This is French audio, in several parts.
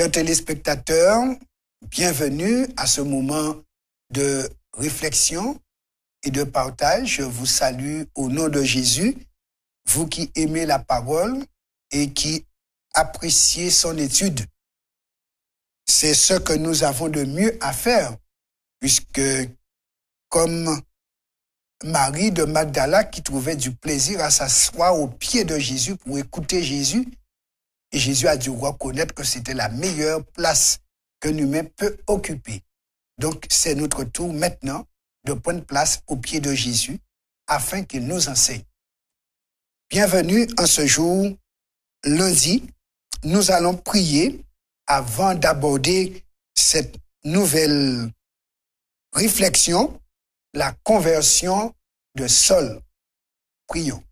Chers téléspectateurs, bienvenue à ce moment de réflexion et de partage. Je vous salue au nom de Jésus, vous qui aimez la parole et qui appréciez son étude. C'est ce que nous avons de mieux à faire, puisque comme Marie de Magdala qui trouvait du plaisir à s'asseoir aux pieds de Jésus pour écouter Jésus, et Jésus a dû reconnaître que c'était la meilleure place qu'un humain peut occuper. Donc, c'est notre tour maintenant de prendre place aux pieds de Jésus afin qu'il nous enseigne. Bienvenue en ce jour, lundi. Nous allons prier avant d'aborder cette nouvelle réflexion, la conversion de Saul. Prions.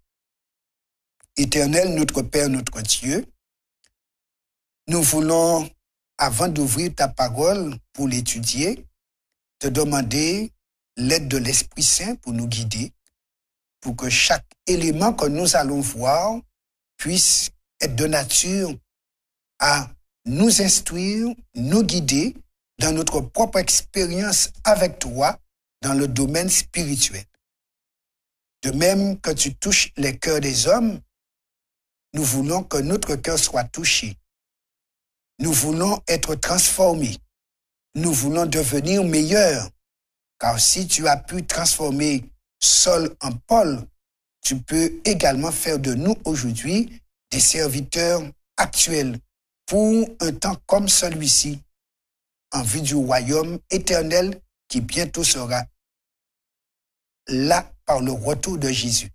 Éternel, notre Père, notre Dieu, nous voulons, avant d'ouvrir ta parole pour l'étudier, te demander l'aide de l'Esprit Saint pour nous guider, pour que chaque élément que nous allons voir puisse être de nature à nous instruire, nous guider dans notre propre expérience avec toi dans le domaine spirituel. De même que tu touches les cœurs des hommes, nous voulons que notre cœur soit touché. Nous voulons être transformés. Nous voulons devenir meilleurs. Car si tu as pu transformer Saul en Paul, tu peux également faire de nous aujourd'hui des serviteurs actuels pour un temps comme celui-ci, en vue du royaume éternel qui bientôt sera là par le retour de Jésus.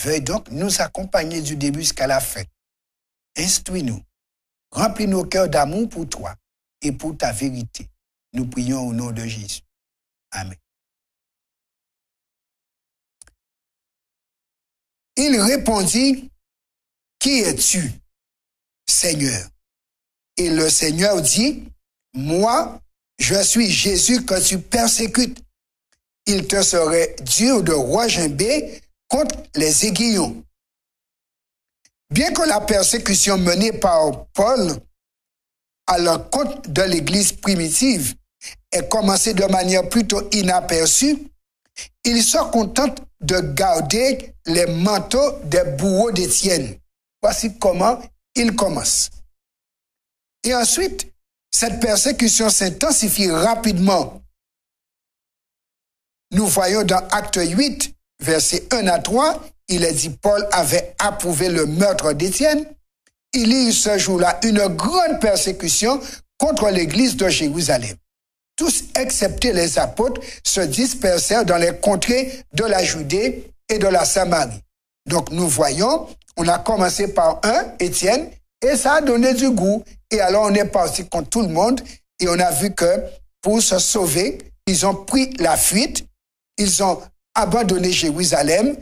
Veuille donc nous accompagner du début jusqu'à la fin. Instruis-nous. Remplis nos cœurs d'amour pour toi et pour ta vérité. Nous prions au nom de Jésus. Amen. Il répondit, « Qui es-tu, Seigneur ?» Et le Seigneur dit, « Moi, je suis Jésus que tu persécutes. Il te serait dur de regimber contre les aiguillons. » Bien que la persécution menée par Paul à l'encontre de l'Église primitive ait commencé de manière plutôt inaperçue, il se contente de garder les manteaux des bourreaux d'Étienne. Voici comment il commence. Et ensuite, cette persécution s'intensifie rapidement. Nous voyons dans Acte 8, versets 1 à 3, il est dit Paul avait approuvé le meurtre d'Étienne. Il y eut ce jour-là une grande persécution contre l'église de Jérusalem. Tous, excepté les apôtres, se dispersèrent dans les contrées de la Judée et de la Samarie. Donc nous voyons, on a commencé par Étienne, et ça a donné du goût. Et alors on est parti contre tout le monde, et on a vu que pour se sauver, ils ont pris la fuite, ils ont abandonné Jérusalem,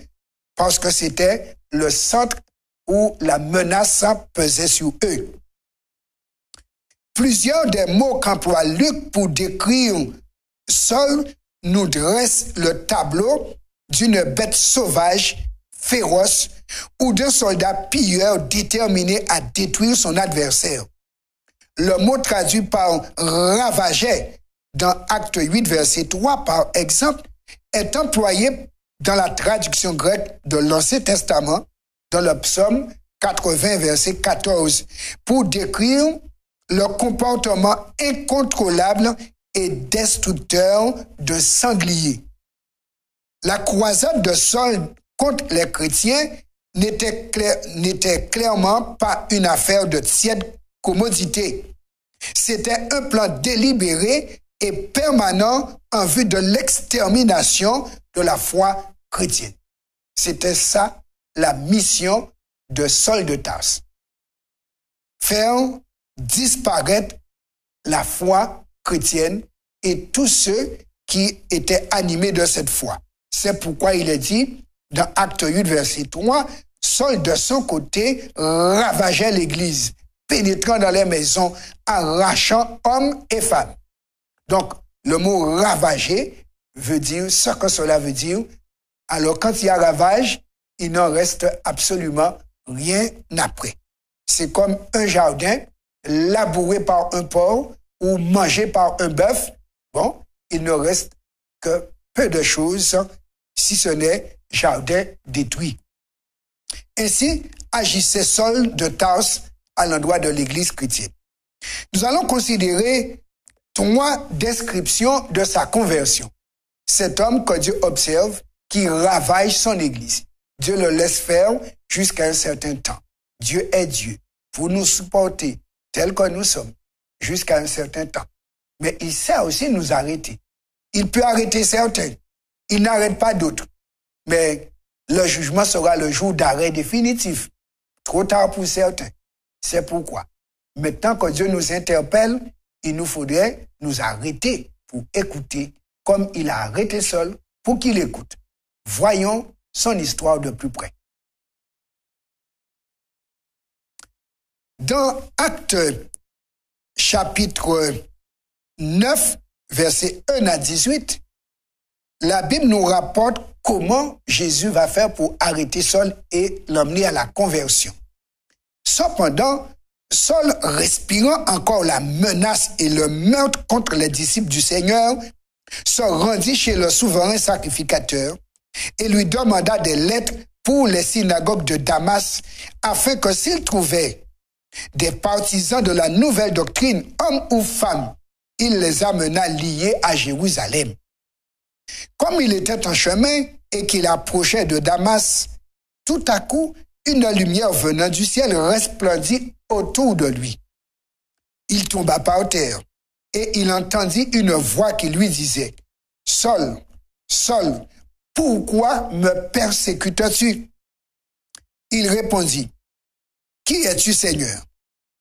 parce que c'était le centre où la menace pesait sur eux. Plusieurs des mots qu'emploie Luc pour décrire Saul nous dressent le tableau d'une bête sauvage, féroce, ou d'un soldat pilleur déterminé à détruire son adversaire. Le mot traduit par « ravageait » dans Acte 8, verset 3, par exemple, est employé dans la traduction grecque de l'Ancien Testament, dans le psaume 80, verset 14, pour décrire le comportement incontrôlable et destructeur d'un sanglier. La croisade de Saul contre les chrétiens n'était clairement pas une affaire de tiède commodité. C'était un plan délibéré et permanent en vue de l'extermination de la foi chrétienne. C'était ça la mission de Saul de Tarse. Faire disparaître la foi chrétienne et tous ceux qui étaient animés de cette foi. C'est pourquoi il est dit dans Acte 8, verset 3, Saul de son côté ravageait l'église, pénétrant dans les maisons, arrachant hommes et femmes. Donc, le mot ravager veut dire ce que cela veut dire. Alors, quand il y a ravage, il n'en reste absolument rien après. C'est comme un jardin labouré par un porc ou mangé par un bœuf, bon, il ne reste que peu de choses, si ce n'est jardin détruit. Ainsi agissait Saul de Tarse à l'endroit de l'Église chrétienne. Nous allons considérer 3 descriptions de sa conversion. Cet homme que Dieu observe, qui ravage son Église. Dieu le laisse faire jusqu'à un certain temps. Dieu est Dieu pour nous supporter tels que nous sommes jusqu'à un certain temps. Mais il sait aussi nous arrêter. Il peut arrêter certains. Il n'arrête pas d'autres. Mais le jugement sera le jour d'arrêt définitif. Trop tard pour certains. C'est pourquoi, maintenant que Dieu nous interpelle, il nous faudrait nous arrêter pour écouter, comme il a arrêté Saul pour qu'il écoute. Voyons son histoire de plus près. Dans Actes chapitre 9, versets 1 à 18, la Bible nous rapporte comment Jésus va faire pour arrêter Saul et l'emmener à la conversion. Cependant, Saul, respirant encore la menace et le meurtre contre les disciples du Seigneur, se rendit chez le souverain sacrificateur et lui demanda des lettres pour les synagogues de Damas, afin que s'il trouvait des partisans de la nouvelle doctrine, hommes ou femmes, il les amena liés à Jérusalem. Comme il était en chemin et qu'il approchait de Damas, tout à coup, une lumière venant du ciel resplendit autour de lui. Il tomba par terre et il entendit une voix qui lui disait « Saul, Saul, pourquoi me persécutes-tu » Il répondit « Qui es-tu, Seigneur »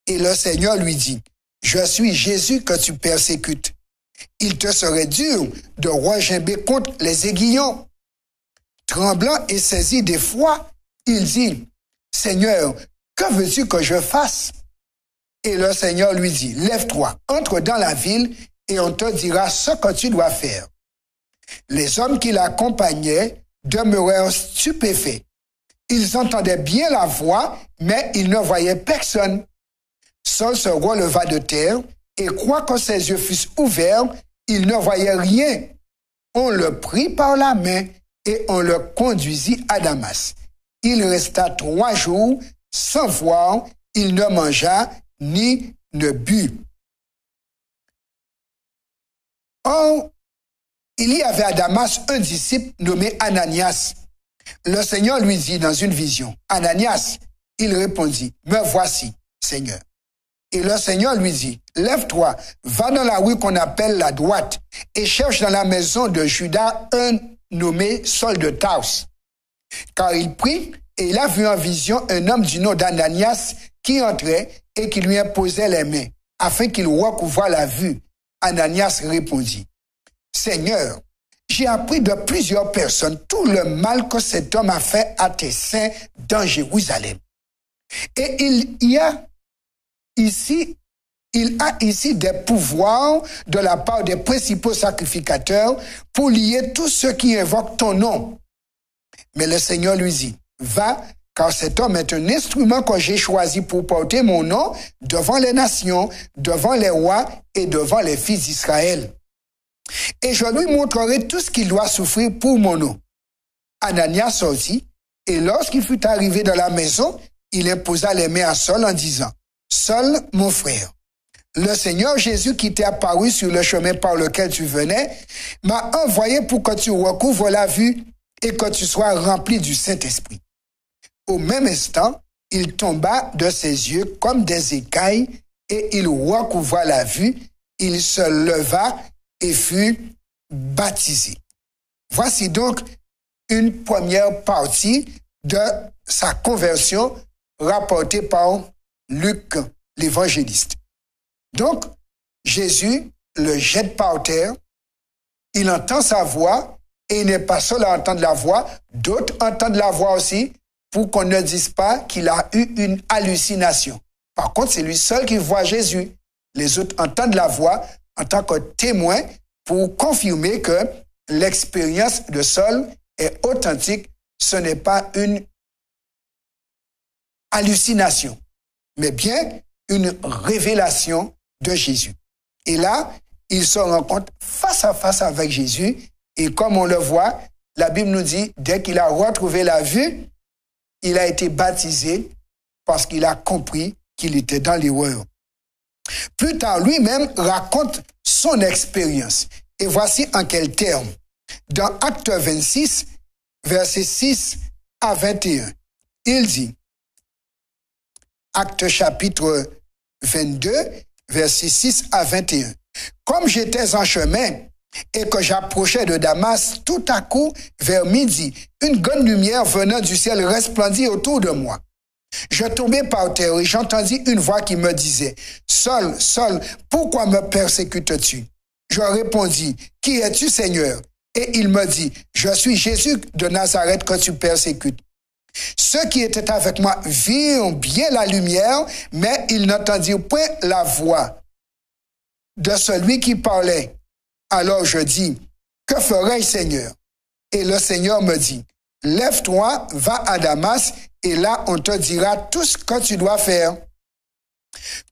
Et le Seigneur lui dit « Je suis Jésus que tu persécutes. Il te serait dur de regimber contre les aiguillons. » Tremblant et saisi d'effroi, il dit « Seigneur, que veux-tu que je fasse » Et le Seigneur lui dit « Lève-toi, entre dans la ville et on te dira ce que tu dois faire. » Les hommes qui l'accompagnaient demeurèrent stupéfaits. Ils entendaient bien la voix, mais ils ne voyaient personne. Saul se releva de terre, et quoique ses yeux fussent ouverts, il ne voyait rien. On le prit par la main et on le conduisit à Damas. Il resta 3 jours sans voir, il ne mangea ni ne but. Or, il y avait à Damas un disciple nommé Ananias. Le Seigneur lui dit dans une vision, « Ananias » Il répondit, « Me voici, Seigneur. » Et le Seigneur lui dit, « Lève-toi, va dans la rue qu'on appelle la droite et cherche dans la maison de Judas un nommé Saul de Tarse. » Car il prit et il a vu en vision un homme du nom d'Ananias qui entrait et qui lui imposait les mains, afin qu'il recouvre la vue. Ananias répondit, « Seigneur, j'ai appris de plusieurs personnes tout le mal que cet homme a fait à tes saints dans Jérusalem. Et il a ici des pouvoirs de la part des principaux sacrificateurs pour lier tous ceux qui invoquent ton nom. » Mais le Seigneur lui dit, « Va, car cet homme est un instrument que j'ai choisi pour porter mon nom devant les nations, devant les rois et devant les fils d'Israël. Et je lui montrerai tout ce qu'il doit souffrir pour mon nom. » Ananias sortit, et lorsqu'il fut arrivé dans la maison, il imposa les mains à Saul en disant, « Saul, mon frère, le Seigneur Jésus qui t'est apparu sur le chemin par lequel tu venais, m'a envoyé pour que tu recouvres la vue et que tu sois rempli du Saint-Esprit. » Au même instant, il tomba de ses yeux comme des écailles et il recouvra la vue. Il se leva et fut baptisé. Voici donc une première partie de sa conversion rapportée par Luc, l'évangéliste. Donc, Jésus le jette par terre, il entend sa voix, et il n'est pas seul à entendre la voix, d'autres entendent la voix aussi, pour qu'on ne dise pas qu'il a eu une hallucination. Par contre, c'est lui seul qui voit Jésus. Les autres entendent la voix en tant que témoin pour confirmer que l'expérience de Saul est authentique. Ce n'est pas une hallucination, mais bien une révélation de Jésus. Et là, il se rencontre face à face avec Jésus. Et comme on le voit, la Bible nous dit, dès qu'il a retrouvé la vue, il a été baptisé parce qu'il a compris qu'il était dans l'erreur. Plus tard, lui-même raconte son expérience. Et voici en quels termes. Dans Acte 26, versets 6 à 21, il dit, Acte chapitre 22, versets 6 à 21, « Comme j'étais en chemin et que j'approchais de Damas, tout à coup, vers midi, une grande lumière venant du ciel resplendit autour de moi. Je tombais par terre et j'entendis une voix qui me disait, « Saul, Saul, pourquoi me persécutes-tu » Je répondis, « Qui es-tu, Seigneur ?» Et il me dit, « Je suis Jésus de Nazareth que tu persécutes. » Ceux qui étaient avec moi virent bien la lumière, mais ils n'entendirent point la voix de celui qui parlait. Alors je dis, « Que ferai-je, Seigneur ?» Et le Seigneur me dit, « Lève-toi, va à Damas, et là on te dira tout ce que tu dois faire. »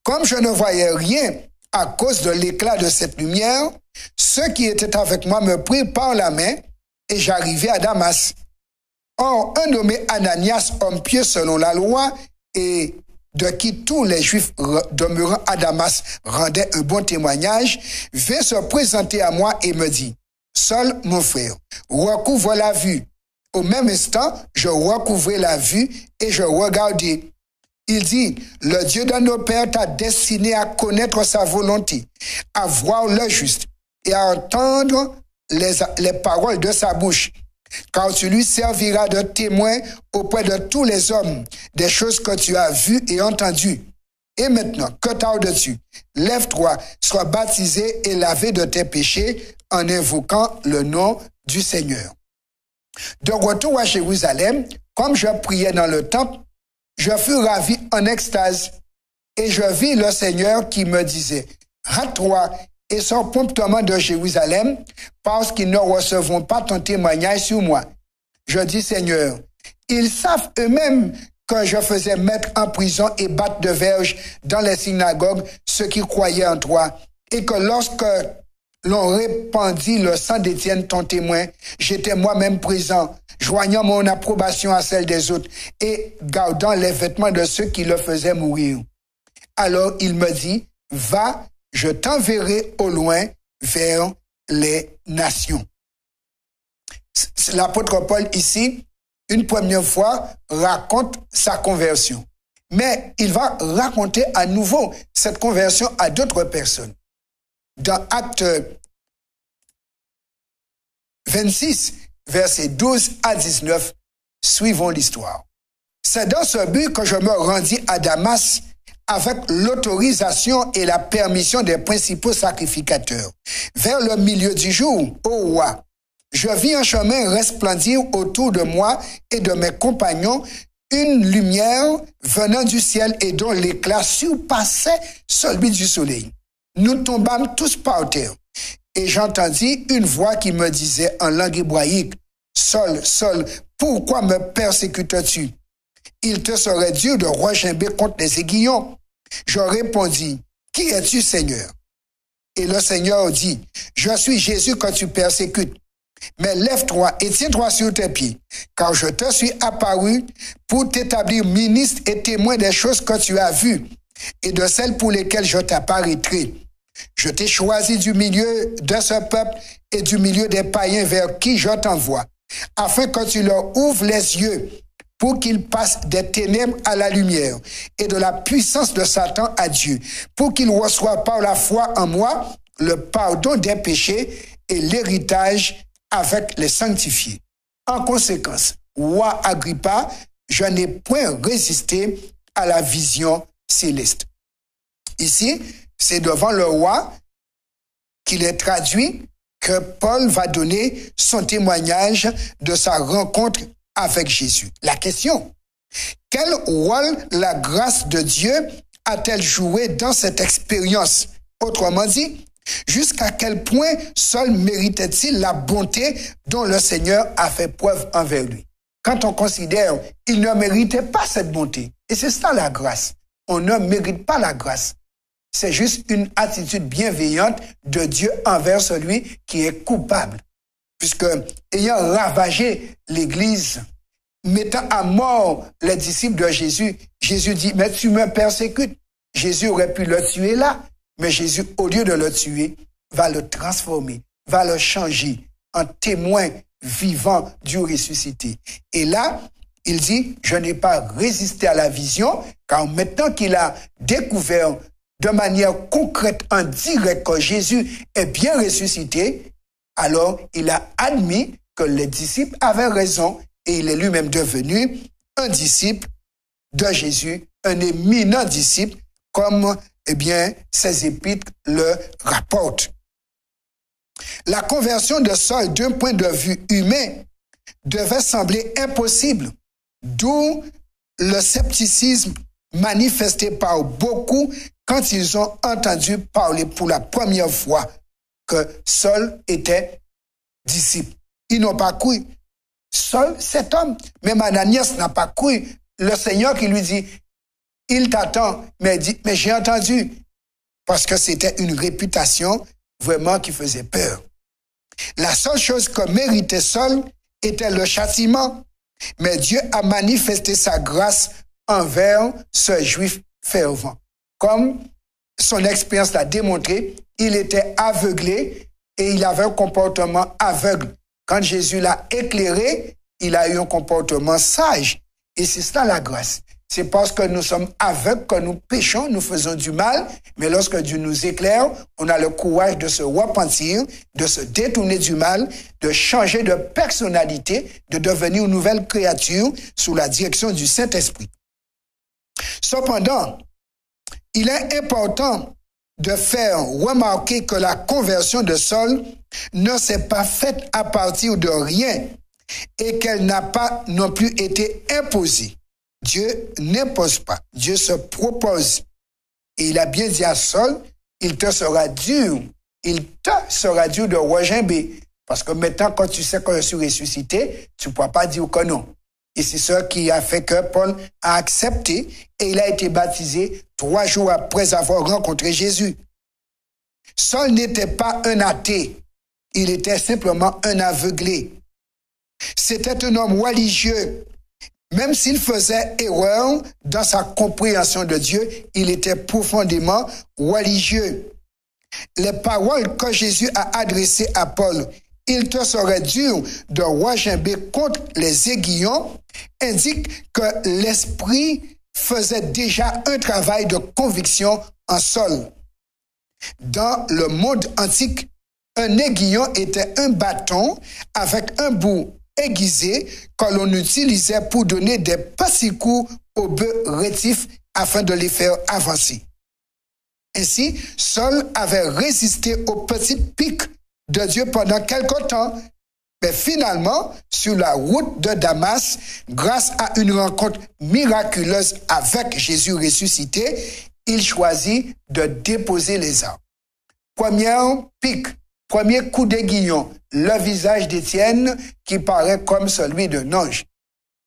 Comme je ne voyais rien à cause de l'éclat de cette lumière, ceux qui étaient avec moi me prirent par la main, et j'arrivai à Damas. Or, un nommé Ananias, homme pieux selon la loi, et de qui tous les Juifs demeurant à Damas rendaient un bon témoignage, vint se présenter à moi et me dit, « Saul, mon frère, recouvre la vue. » Au même instant, je recouvrai la vue et je regardai. Il dit, « Le Dieu de nos pères t'a destiné à connaître sa volonté, à voir le juste et à entendre les paroles de sa bouche. Car tu lui serviras de témoin auprès de tous les hommes des choses que tu as vues et entendues. Et maintenant, que tardes-tu? Lève-toi, sois baptisé et lavé de tes péchés en invoquant le nom du Seigneur. » De retour à Jérusalem, comme je priais dans le temple, je fus ravi en extase et je vis le Seigneur qui me disait, « Hâte-toi et sors promptement de Jérusalem, parce qu'ils ne recevront pas ton témoignage sur moi. » Je dis, « Seigneur, ils savent eux-mêmes que je faisais mettre en prison et battre de verge dans les synagogues ceux qui croyaient en toi, et que lorsque l'on répandit le sang d'Étienne, ton témoin, j'étais moi-même présent, joignant mon approbation à celle des autres et gardant les vêtements de ceux qui le faisaient mourir. » Alors il me dit, « Va, je t'enverrai au loin vers les nations. » L'apôtre Paul ici, une première fois, raconte sa conversion. Mais il va raconter à nouveau cette conversion à d'autres personnes. Dans Acte 26, versets 12 à 19, suivons l'histoire. C'est dans ce but que je me rendis à Damas avec l'autorisation et la permission des principaux sacrificateurs. Vers le milieu du jour, ô roi, je vis un chemin resplendir autour de moi et de mes compagnons, une lumière venant du ciel et dont l'éclat surpassait celui du soleil. Nous tombâmes tous par terre, et j'entendis une voix qui me disait en langue hébraïque, « Saul, Saul, pourquoi me persécutes-tu? Il te serait dur de regimber contre les aiguillons. » Je répondis, « Qui es-tu, Seigneur? » Et le Seigneur dit, « Je suis Jésus que tu persécutes. Mais lève-toi et tiens-toi sur tes pieds, car je te suis apparu pour t'établir ministre et témoin des choses que tu as vues et de celles pour lesquelles je t'apparaîtrai. Je t'ai choisi du milieu de ce peuple et du milieu des païens vers qui je t'envoie, afin que tu leur ouvres les yeux pour qu'ils passent des ténèbres à la lumière et de la puissance de Satan à Dieu, pour qu'ils reçoivent par la foi en moi le pardon des péchés et l'héritage avec les sanctifiés. En conséquence, roi Agrippa, je n'ai point résisté à la vision céleste. » Ici, c'est devant le roi qu'il est traduit que Paul va donner son témoignage de sa rencontre avec Jésus. La question, quel rôle la grâce de Dieu a-t-elle joué dans cette expérience? Autrement dit, jusqu'à quel point Saul méritait-il la bonté dont le Seigneur a fait preuve envers lui? Quand on considère qu'il ne méritait pas cette bonté, et c'est ça la grâce, on ne mérite pas la grâce. C'est juste une attitude bienveillante de Dieu envers celui qui est coupable. Puisque, ayant ravagé l'Église, mettant à mort les disciples de Jésus, Jésus dit, mais tu me persécutes. Jésus aurait pu le tuer là, mais Jésus, au lieu de le tuer, va le transformer, va le changer en témoin vivant du ressuscité. Et là, il dit, je n'ai pas résisté à la vision, car maintenant qu'il a découvert de manière concrète, en direct, que Jésus est bien ressuscité, alors il a admis que les disciples avaient raison et il est lui-même devenu un disciple de Jésus, un éminent disciple, comme ses épîtres le rapportent. La conversion de Saul, d'un point de vue humain, devait sembler impossible, d'où le scepticisme manifesté par beaucoup quand ils ont entendu parler pour la première fois que Saul était disciple. Ils n'ont pas cru. Saul, cet homme, même Ananias n'a pas cru. Le Seigneur qui lui dit, il t'attend, mais dit, mais j'ai entendu. Parce que c'était une réputation vraiment qui faisait peur. La seule chose que méritait Saul était le châtiment. Mais Dieu a manifesté sa grâce envers ce juif fervent. Comme son expérience l'a démontré, il était aveuglé et il avait un comportement aveugle. Quand Jésus l'a éclairé, il a eu un comportement sage. Et c'est ça la grâce. C'est parce que nous sommes aveugles que nous péchons, nous faisons du mal, mais lorsque Dieu nous éclaire, on a le courage de se repentir, de se détourner du mal, de changer de personnalité, de devenir une nouvelle créature sous la direction du Saint-Esprit. Cependant, il est important de faire remarquer que la conversion de Saul ne s'est pas faite à partir de rien et qu'elle n'a pas non plus été imposée. Dieu n'impose pas, Dieu se propose. Et il a bien dit à Saul, il te sera dur de regimber. Parce que maintenant, quand tu sais que je suis ressuscité, tu ne pourras pas dire que non. Et c'est ce qui a fait que Paul a accepté et il a été baptisé 3 jours après avoir rencontré Jésus. Saul n'était pas un athée, il était simplement un aveuglé. C'était un homme religieux. Même s'il faisait erreur dans sa compréhension de Dieu, il était profondément religieux. Les paroles que Jésus a adressées à Paul, il te serait dur de regimber contre les aiguillons, indiquent que l'Esprit faisait déjà un travail de conviction en Saul. Dans le monde antique, un aiguillon était un bâton avec un bout aiguisé que l'on utilisait pour donner des petits coups aux bœufs rétifs afin de les faire avancer. Ainsi, Saul avait résisté aux petites piques de Dieu pendant quelque temps, mais finalement, sur la route de Damas, grâce à une rencontre miraculeuse avec Jésus ressuscité, il choisit de déposer les armes. Première pique, premier coup d'aiguillon, le visage d'Étienne qui paraît comme celui d'un ange.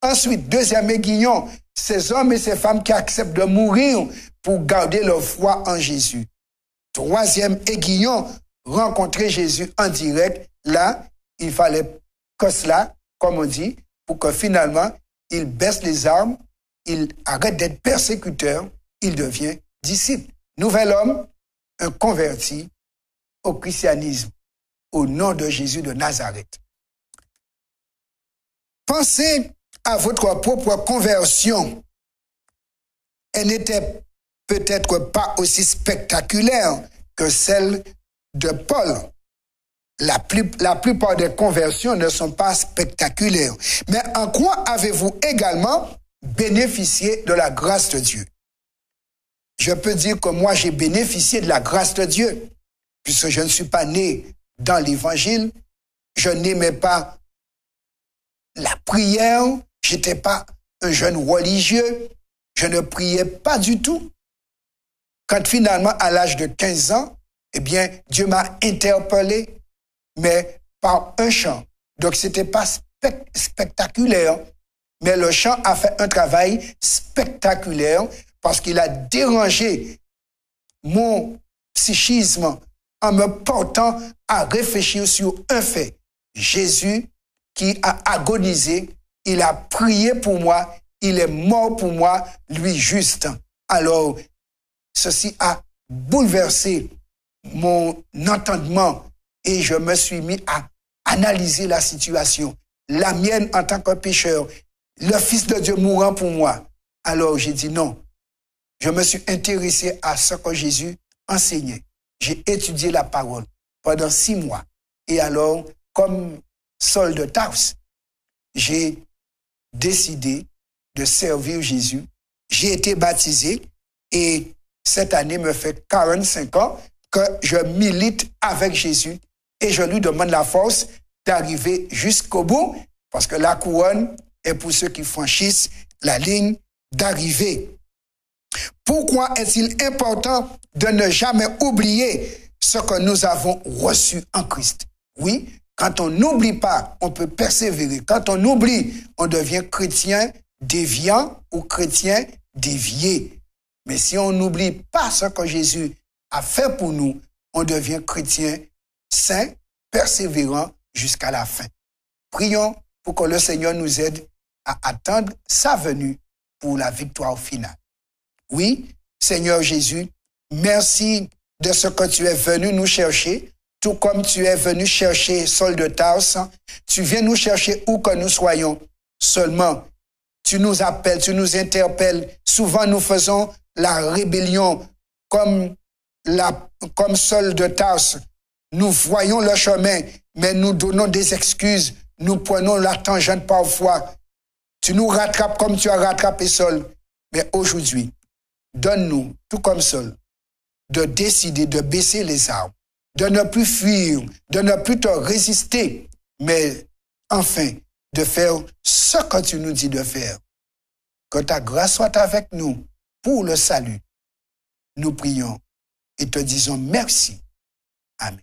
Ensuite, deuxième aiguillon, ces hommes et ces femmes qui acceptent de mourir pour garder leur foi en Jésus. Troisième aiguillon, rencontrer Jésus en direct. Là, il fallait que cela, comme on dit, pour que finalement, il baisse les armes, il arrête d'être persécuteur, il devient disciple. Nouvel homme, un converti au christianisme, au nom de Jésus de Nazareth. Pensez à votre propre conversion. Elle n'était peut-être pas aussi spectaculaire que celle de Paul. La plupart des conversions ne sont pas spectaculaires. Mais en quoi avez-vous également bénéficié de la grâce de Dieu? Je peux dire que moi, j'ai bénéficié de la grâce de Dieu, puisque je ne suis pas né dans l'Évangile, je n'aimais pas la prière, je n'étais pas un jeune religieux, je ne priais pas du tout. Quand finalement, à l'âge de 15 ans, eh bien, Dieu m'a interpellé, mais par un chant. Donc, ce n'était pas spectaculaire, mais le chant a fait un travail spectaculaire parce qu'il a dérangé mon psychisme en me portant à réfléchir sur un fait. Jésus qui a agonisé, il a prié pour moi, il est mort pour moi, lui juste. Alors, ceci a bouleversé mon entendement et je me suis mis à analyser la situation. La mienne en tant que pécheur, le Fils de Dieu mourant pour moi. Alors j'ai dit non. Je me suis intéressé à ce que Jésus enseignait. J'ai étudié la parole pendant 6 mois. Et alors, comme Saul de Tarse, j'ai décidé de servir Jésus. J'ai été baptisé et cette année me fait 45 ans que je milite avec Jésus et je lui demande la force d'arriver jusqu'au bout parce que la couronne est pour ceux qui franchissent la ligne d'arrivée. Pourquoi est-il important de ne jamais oublier ce que nous avons reçu en Christ? Oui, quand on n'oublie pas, on peut persévérer. Quand on oublie, on devient chrétien déviant ou chrétien dévié. Mais si on n'oublie pas ce que Jésus a fait pour nous, on devient chrétien saint, persévérant jusqu'à la fin. Prions pour que le Seigneur nous aide à attendre sa venue pour la victoire finale. Oui, Seigneur Jésus, merci de ce que tu es venu nous chercher, tout comme tu es venu chercher Saul de Tarse. Tu viens nous chercher où que nous soyons. Seulement, tu nous appelles, tu nous interpelles. Souvent, nous faisons la rébellion comme Saul de Tarse. Nous voyons le chemin, mais nous donnons des excuses. Nous prenons la tangente parfois. Tu nous rattrapes comme tu as rattrapé Saul. Mais aujourd'hui, donne-nous, tout comme Saul, de décider de baisser les armes, de ne plus fuir, de ne plus te résister, mais enfin de faire ce que tu nous dis de faire. Que ta grâce soit avec nous pour le salut. Nous prions et te disons merci. Amen.